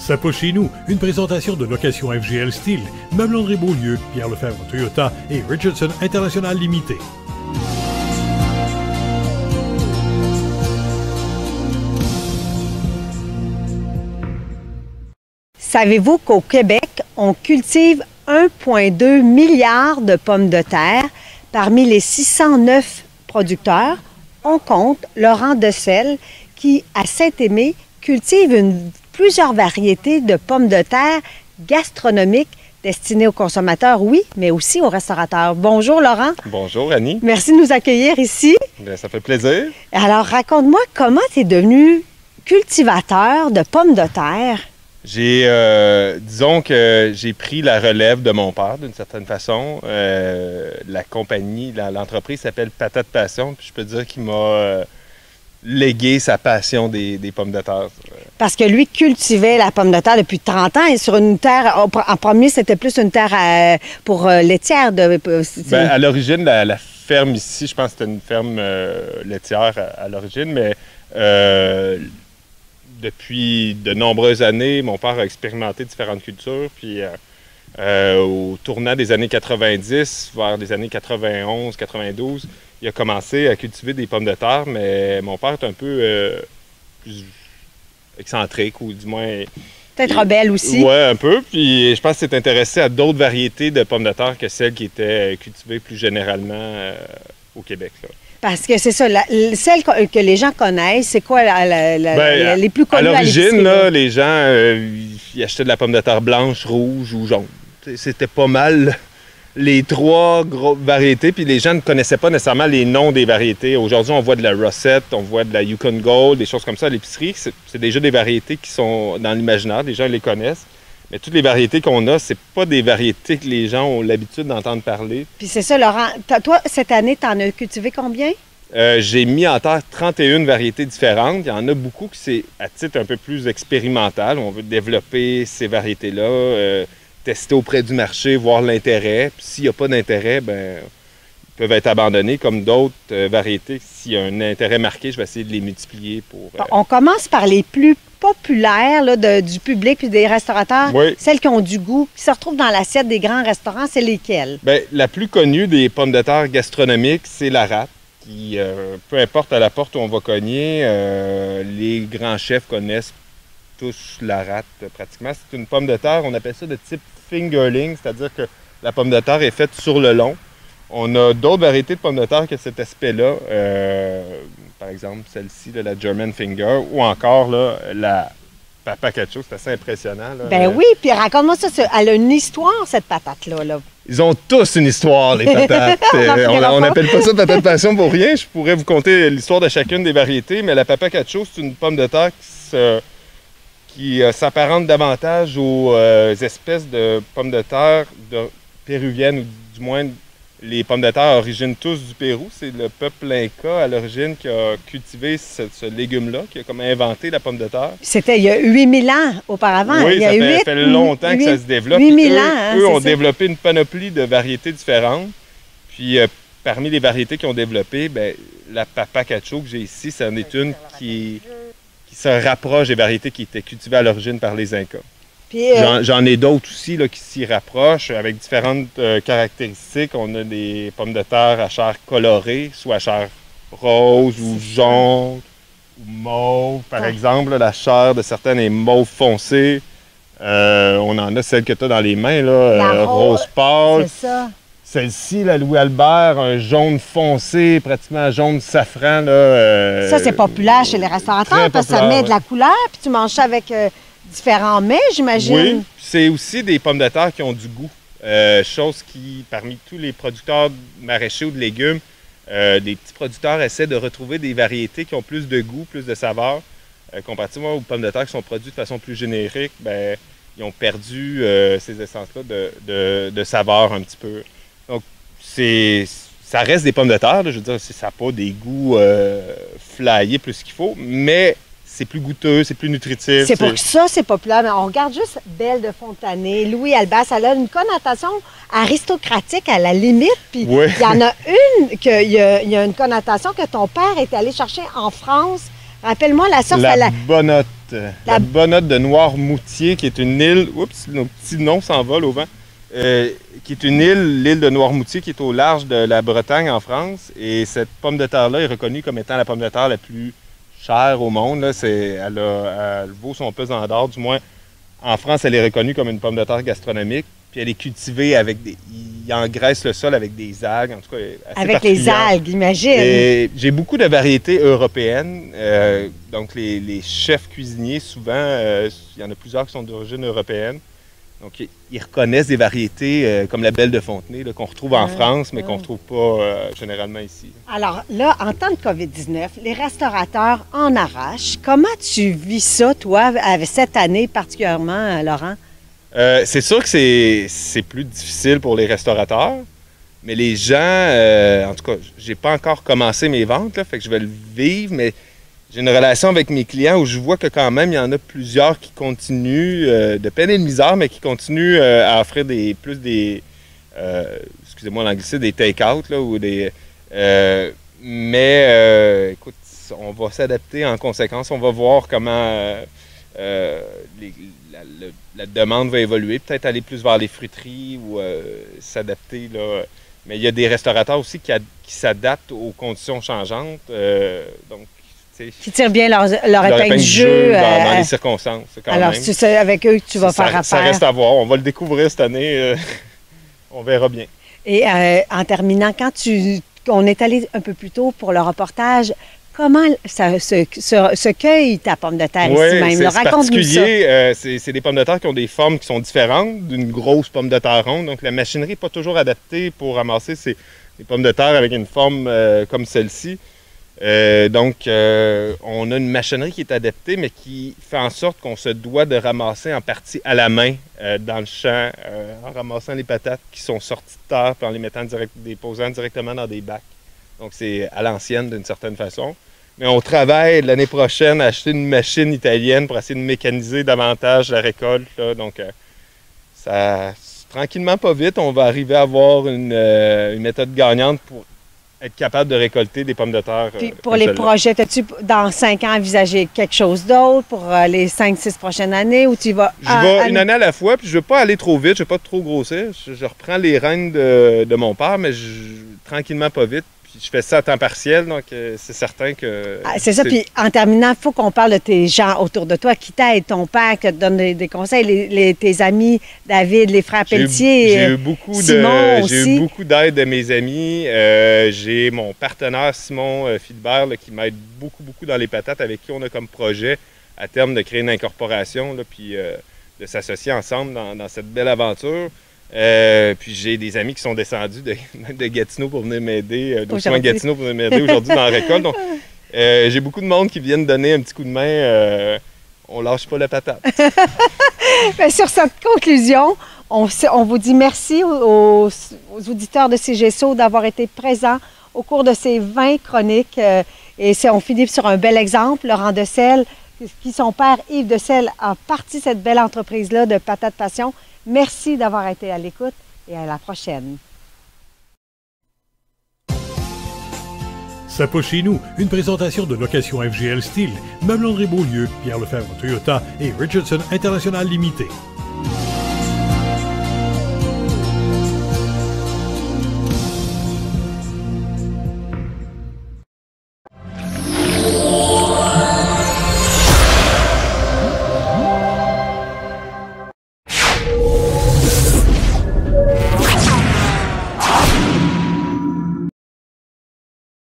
Ça pas chez nous, une présentation de location FGL Style, Meubles André Beaulieu, Pierre Lefebvre Toyota et Richardson International Limité. Savez-vous qu'au Québec, on cultive 1,2 milliard de pommes de terre? Parmi les 609 producteurs, on compte Laurent Decelle qui, à Saint-Aimé, cultive plusieurs variétés de pommes de terre gastronomiques destinées aux consommateurs, oui, mais aussi aux restaurateurs. Bonjour Laurent. Bonjour Annie. Merci de nous accueillir ici. Bien, ça fait plaisir. Alors raconte-moi comment tu es devenu cultivateur de pommes de terre. Disons que j'ai pris la relève de mon père d'une certaine façon. La compagnie, l'entreprise s'appelle Patate Passion, puis je peux dire qu'il m'a légué sa passion des pommes de terre. Parce que lui cultivait la pomme de terre depuis 30 ans et sur une terre, en premier, c'était plus une terre pour laitière. À l'origine, la ferme ici, je pense que c'était une ferme laitière à l'origine, mais depuis de nombreuses années, mon père a expérimenté différentes cultures, puis au tournant des années 90, vers les années 91, 92, il a commencé à cultiver des pommes de terre, mais mon père est un peu plus excentrique, ou du moins... Peut-être rebelle aussi. Oui, un peu. Puis je pense qu'il s'est intéressé à d'autres variétés de pommes de terre que celles qui étaient cultivées plus généralement au Québec, là. Parce que c'est ça, celle que les gens connaissent, c'est quoi les plus connues à l'origine, les gens ils achetaient de la pomme de terre blanche, rouge ou jaune. C'était pas mal les trois grosses variétés, puis les gens ne connaissaient pas nécessairement les noms des variétés. Aujourd'hui, on voit de la Rossette, on voit de la Yukon Gold, des choses comme ça à l'épicerie. C'est déjà des variétés qui sont dans l'imaginaire, les gens les connaissent. Mais toutes les variétés qu'on a, c'est pas des variétés que les gens ont l'habitude d'entendre parler. Puis c'est ça, Laurent. Toi, cette année, tu en as cultivé combien? J'ai mis en terre 31 variétés différentes. Il y en a beaucoup qui c'est à titre un peu plus expérimental. On veut développer ces variétés-là, tester auprès du marché, voir l'intérêt. Puis s'il n'y a pas d'intérêt, bien, ils peuvent être abandonnés comme d'autres variétés. S'il y a un intérêt marqué, je vais essayer de les multiplier pour... On commence par les plus populaires là, du public et des restaurateurs. Oui. Celles qui ont du goût, qui se retrouvent dans l'assiette des grands restaurants, c'est lesquelles? Bien, la plus connue des pommes de terre gastronomiques, c'est la rate. Qui, peu importe à la porte où on va cogner, les grands chefs connaissent tous la rate pratiquement. C'est une pomme de terre, on appelle ça de type fingerling, c'est-à-dire que la pomme de terre est faite sur le long. On a d'autres variétés de pommes de terre que cet aspect-là, par exemple celle-ci, la German Finger, ou encore là, la Papa Cacho, c'est assez impressionnant. Là. Ben oui, puis raconte-moi ça, elle a une histoire, cette patate-là. Là. Ils ont tous une histoire, les patates. On n'appelle pas ça patate passion pour rien. Je pourrais vous conter l'histoire de chacune des variétés, mais la Papa Cacho, c'est une pomme de terre qui s'apparente davantage aux espèces de pommes de terre péruviennes, ou du moins les pommes de terre originent tous du Pérou. C'est le peuple Inca à l'origine qui a cultivé ce légume-là, qui a comme inventé la pomme de terre. C'était il y a 8000 ans auparavant. Oui, ça fait longtemps que ça se développe. 8000 ans. Eux ont développé une panoplie de variétés différentes. Puis parmi les variétés qu'ils ont développées, bien, la Papa Cacho que j'ai ici, c'en est une qui se rapproche des variétés qui étaient cultivées à l'origine par les Incas. J'en ai d'autres aussi là, qui s'y rapprochent avec différentes caractéristiques. On a des pommes de terre à chair colorée, soit à chair rose ou jaune ou mauve. Par exemple, là, la chair de certaines est mauve foncé. On en a celle que tu as dans les mains, là, rose pâle. C'est ça. Celle-ci, la Louis Albert, un jaune foncé, pratiquement jaune safran. Là, ça, c'est populaire chez les restaurateurs parce que ça met de la couleur, puis tu manges ça avec... différents mets, j'imagine. Oui, c'est aussi des pommes de terre qui ont du goût. Chose qui, parmi tous les producteurs maraîchers ou de légumes, des petits producteurs essaient de retrouver des variétés qui ont plus de goût, plus de saveur. Comparativement aux pommes de terre qui sont produites de façon plus générique, bien, ils ont perdu ces essences-là de saveur un petit peu. Donc, ça reste des pommes de terre, là, je veux dire, ça n'a pas des goûts flyés plus qu'il faut, mais c'est plus goûteux, c'est plus nutritif. C'est pour ça c'est populaire. Mais on regarde juste Belle de Fontané, Louis Albert, ça a une connotation aristocratique à la limite. Puis oui. Il y en a une, il y a une connotation que ton père est allé chercher en France. Rappelle-moi la sorte la à la... la bonne note de Noirmoutier, qui est une île, oups, nos petits noms s'envolent au vent, qui est une île, l'île de Noirmoutier, qui est au large de la Bretagne en France. Et cette pomme de terre-là est reconnue comme étant la pomme de terre la plus chère au monde. Là. Elle vaut son pesant d'or, du moins en France, elle est reconnue comme une pomme de terre gastronomique. Puis elle est cultivée avec il engraisse le sol avec des algues, en tout cas assez avec les algues, imagine. J'ai beaucoup de variétés européennes. Donc les chefs cuisiniers, souvent, il y en a plusieurs qui sont d'origine européenne. Donc ils reconnaissent des variétés comme la Belle de Fontenay, qu'on retrouve en France, mais qu'on ne retrouve pas généralement ici. Alors là, en temps de COVID-19, les restaurateurs en arrachent. Comment tu vis ça, toi, avec cette année particulièrement, Laurent? C'est sûr que c'est plus difficile pour les restaurateurs, mais les gens, en tout cas, j'ai pas encore commencé mes ventes, là, fait que je vais le vivre, mais j'ai une relation avec mes clients où je vois que quand même, il y en a plusieurs qui continuent, de peine et de misère, mais qui continuent à offrir excusez-moi l'anglicisme, des take-out, là, ou des... écoute, on va s'adapter en conséquence, on va voir comment... la demande va évoluer, peut-être aller plus vers les fruiteries ou s'adapter. Là. Mais il y a des restaurateurs aussi qui s'adaptent aux conditions changeantes. Qui tirent bien leur épingle du jeu. Dans les circonstances. Alors, c'est avec eux que tu vas faire affaire. Ça reste à voir. On va le découvrir cette année. On verra bien. Et en terminant, on est allé un peu plus tôt pour le reportage. Comment ça se cueille ta pomme de terre ici même? C'est particulier. C'est des pommes de terre qui ont des formes qui sont différentes d'une grosse pomme de terre ronde. Donc, la machinerie n'est pas toujours adaptée pour ramasser des pommes de terre avec une forme comme celle-ci. On a une machinerie qui est adaptée, mais qui fait en sorte qu'on se doit de ramasser en partie à la main dans le champ, en ramassant les patates qui sont sorties de terre, puis en les posant directement dans des bacs. Donc, c'est à l'ancienne d'une certaine façon. Mais on travaille l'année prochaine à acheter une machine italienne pour essayer de mécaniser davantage la récolte. Là. Donc, tranquillement, pas vite, on va arriver à avoir une méthode gagnante pour être capable de récolter des pommes de terre. Puis pour les projets, as-tu dans 5 ans envisagé quelque chose d'autre pour les 5-6 prochaines années ou tu vas... Je vais une année à la fois, puis je ne veux pas aller trop vite, je ne veux pas trop grossir. Je reprends les rênes de mon père, mais tranquillement, pas vite. Je fais ça à temps partiel, donc c'est certain que... c'est ça, puis en terminant, il faut qu'on parle de tes gens autour de toi qui t'aident, ton père qui te donne des conseils, tes amis, David, les frères Pelletier, J'ai eu beaucoup d'aide de mes amis. J'ai mon partenaire Simon Philbert qui m'aide beaucoup dans les patates, avec qui on a comme projet à terme de créer une incorporation, là, puis de s'associer ensemble dans cette belle aventure. Puis j'ai des amis qui sont descendus de Gatineau pour venir m'aider, d'Auchan Gatineau pour venir m'aider aujourd'hui dans la récolte. Donc, j'ai beaucoup de monde qui viennent donner un petit coup de main. On lâche pas la patate. Bien, sur cette conclusion, on vous dit merci aux auditeurs de CGSO d'avoir été présents au cours de ces 20 chroniques. On finit sur un bel exemple. Laurent Decelle, qui son père Yves Decelle a parti cette belle entreprise-là de Patates Passion. Merci d'avoir été à l'écoute et à la prochaine. Ça pose chez nous, une présentation de location FGL Style, Meubles André Beaulieu, Pierre Lefebvre Toyota et Richardson International Limité.